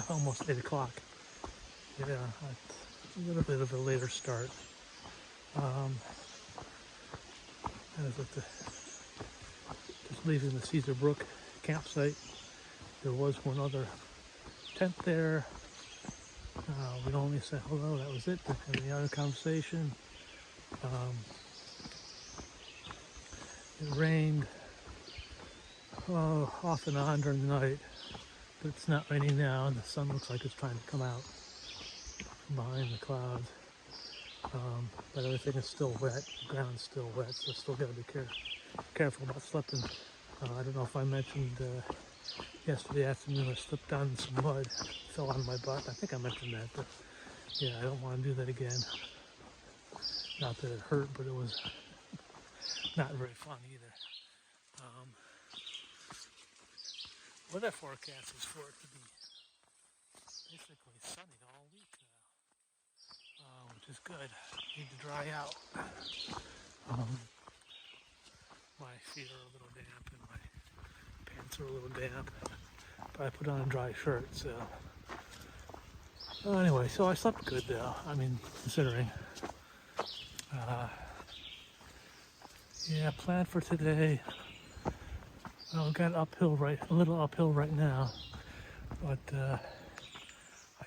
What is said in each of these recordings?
almost 8 o'clock. Yeah, a little bit of a later start. I was just leaving the Cesar Brook campsite. There was one other tent there. We only said hello, that was it. Didn't have any other conversation. It rained off and on during the night, but it's not raining now, and the sun looks like it's trying to come out from behind the clouds. But everything is still wet, the ground's still wet, so still got to be careful about slipping. I don't know if I mentioned yesterday afternoon I slipped on some mud, fell on my butt. I think I mentioned that, but yeah, I don't want to do that again. Not that it hurt, but it was not very fun either. Weather forecast is for it to be basically sunny all week now, which is good. Need to dry out. My feet are a little damp and my pants are a little damp, but I put on a dry shirt, so anyway, so I slept good though. I mean, considering. Yeah, plan for today. Well, got a little uphill right now, but I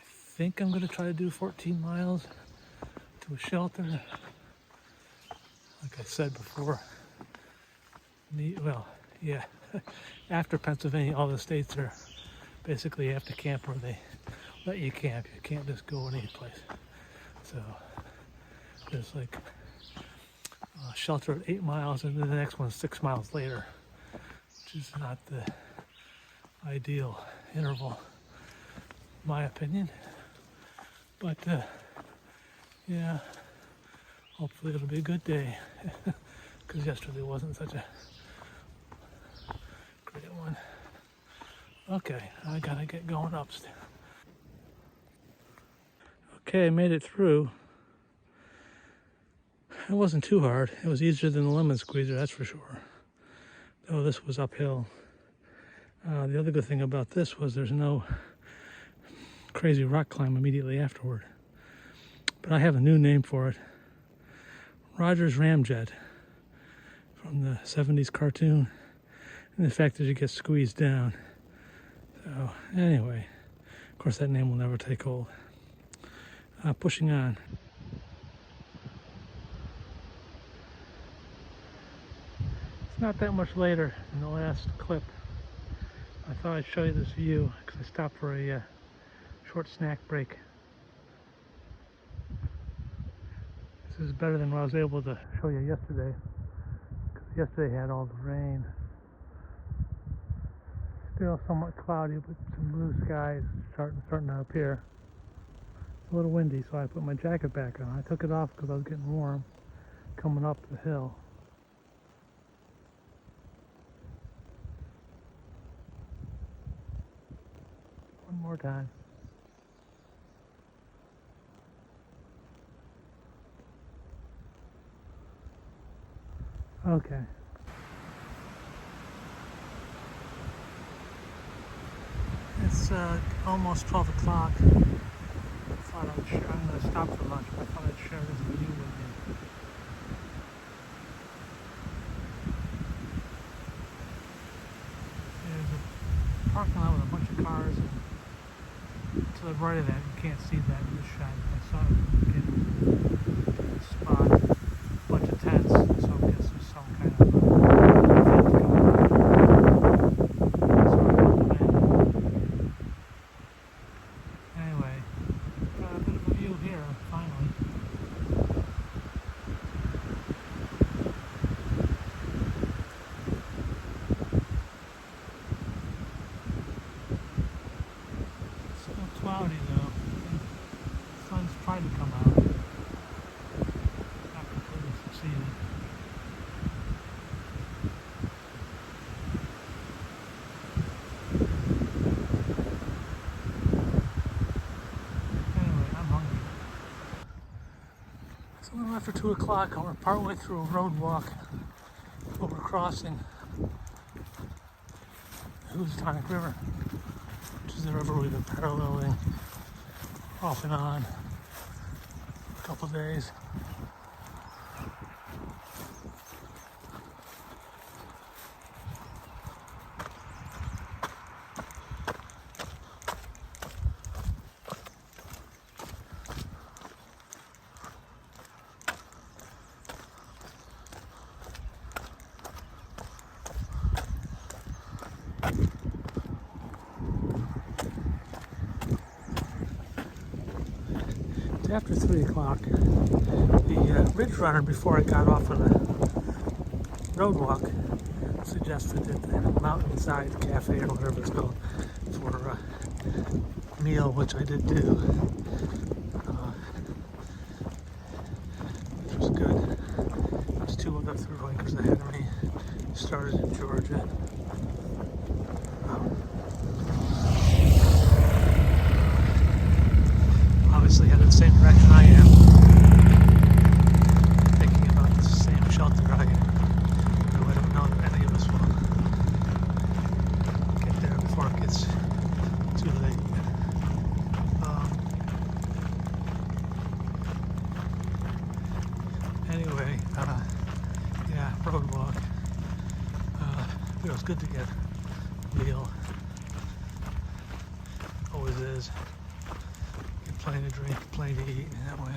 think I'm going to try to do 14 miles to a shelter. Like I said before, after Pennsylvania, all the states are basically you have to camp where they let you camp. You can't just go any place. So there's like a shelter at 8 miles, and then the next one's 6 miles later, which is not the ideal interval, in my opinion. But yeah, hopefully it'll be a good day, because yesterday wasn't such a great one. Okay, I gotta get going upstairs. Okay, I made it through. It wasn't too hard. It was easier than the lemon squeezer, that's for sure. Though this was uphill. The other good thing about this was there's no crazy rock climb immediately afterward. But I have a new name for it. Roger's Ramjet from the 70s cartoon. And the fact that it gets squeezed down. So anyway, of course that name will never take hold. Pushing on. It's not that much later than the last clip. I thought I'd show you this view because I stopped for a short snack break. This is better than what I was able to show you yesterday, because yesterday had all the rain. Still somewhat cloudy, but some blue skies starting to appear. A little windy, so I put my jacket back on. I took it off because I was getting warm coming up the hill. One more time. Okay. It's almost 12 o'clock. I'm going to stop for lunch, but I thought I'd share this view with you. There's a parking lot with a bunch of cars, and to the right of that, you can't see that in this shot. I saw it in a spot, a bunch of tents, so I guess there's some kind of event going on. Anyway, got a bit of a view here, finally. It's still cloudy though. The sun's trying to come out. Not completely succeeded. It's a little after 2 o'clock, and we're partway through a road walk over crossing the Housatonic River, which is places that are really been paralleling off and on a couple days. After 3 o'clock, the ridge runner, before I got off of the road walk, suggested that the mountainside cafe, or whatever it's called, for a meal, which I did do, which was good. There's 2 other thru hikers ahead of me, started in Georgia. Obviously headed the same direction I am, thinking about the same shelter I am. Though I don't know that any of us will get there before it gets too late. Anyway, yeah, road walk. It was good to get a meal. Always is. Plenty to drink, plenty to eat, and that way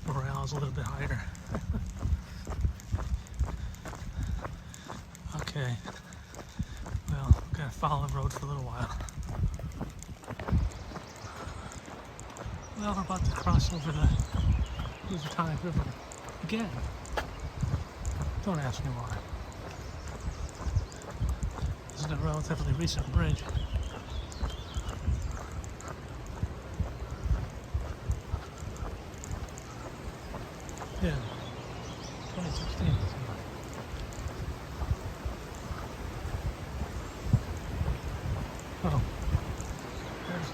morale's a little bit higher. Okay, well, we're gonna follow the road for a little while. Well, we're about to cross over the Limestone River again. Don't ask me why. This is a relatively recent bridge. Yeah, 2016. Oh, there's the...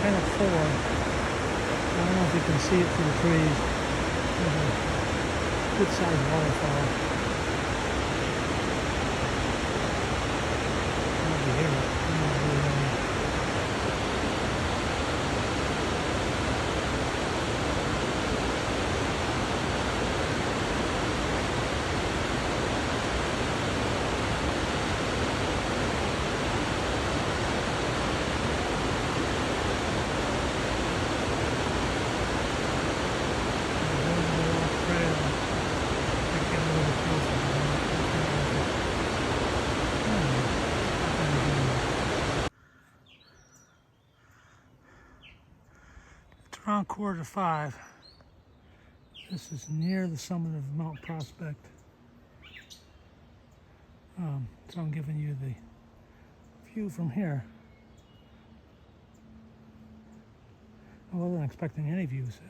kind of 4. I don't know if you can see it through the trees. There's a good sized waterfall. Over here. Around 4:45. This is near the summit of Mount Prospect. So I'm giving you the view from here. I wasn't expecting any view, so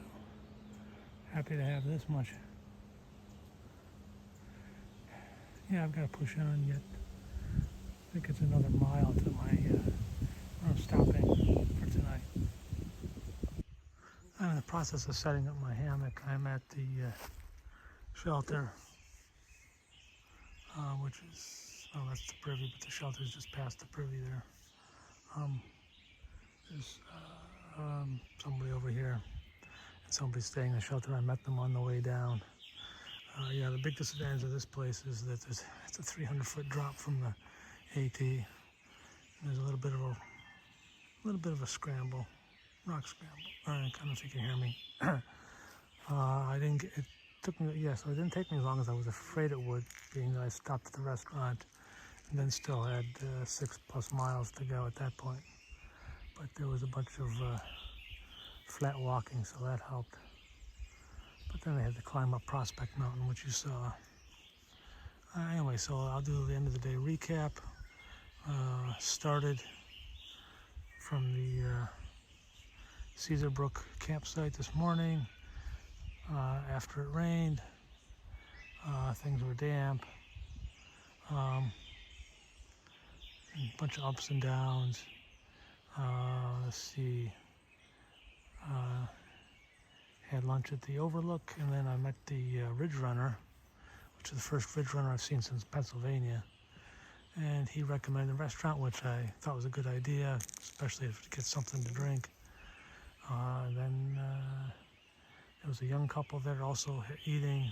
happy to have this much. Yeah, I've got to push on yet. I think it's another mile to my where I'm stopping for tonight. I'm in the process of setting up my hammock. I'm at the shelter, which is, oh, that's the privy, but the shelter is just past the privy there. There's somebody over here, and somebody staying in the shelter. I met them on the way down. Yeah, the big disadvantage of this place is that it's a 300-foot drop from the AT. And there's a little bit of a scramble. Rock scramble. I don't know if you can hear me. It didn't take me as long as I was afraid it would, being that I stopped at the restaurant and then still had 6+ miles to go at that point. But there was a bunch of flat walking, so that helped. But then I had to climb up Prospect Mountain, which you saw. Anyway, so I'll do the end of the day recap. Started from the Cesar Brook campsite this morning. After it rained, things were damp. A bunch of ups and downs. Let's see. Had lunch at the Overlook, and then I met the Ridge Runner, which is the first Ridge Runner I've seen since Pennsylvania. And he recommended a restaurant, which I thought was a good idea, especially if to get something to drink. Then there was a young couple there also eating.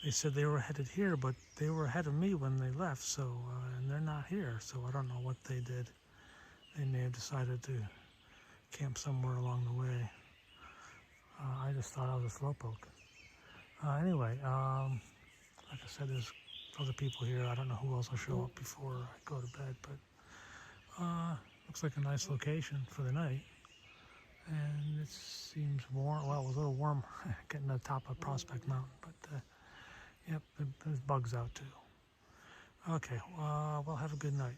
They said they were headed here, but they were ahead of me when they left, so and they're not here, so I don't know what they did. They may have decided to camp somewhere along the way. I just thought I was a slowpoke. Anyway, like I said, there's other people here. I don't know who else will show up before I go to bed, but looks like a nice location for the night. And it seems warm. Well, it was a little warm getting to the top of Prospect Mountain, but yep, there's bugs out too. Okay, well, have a good night.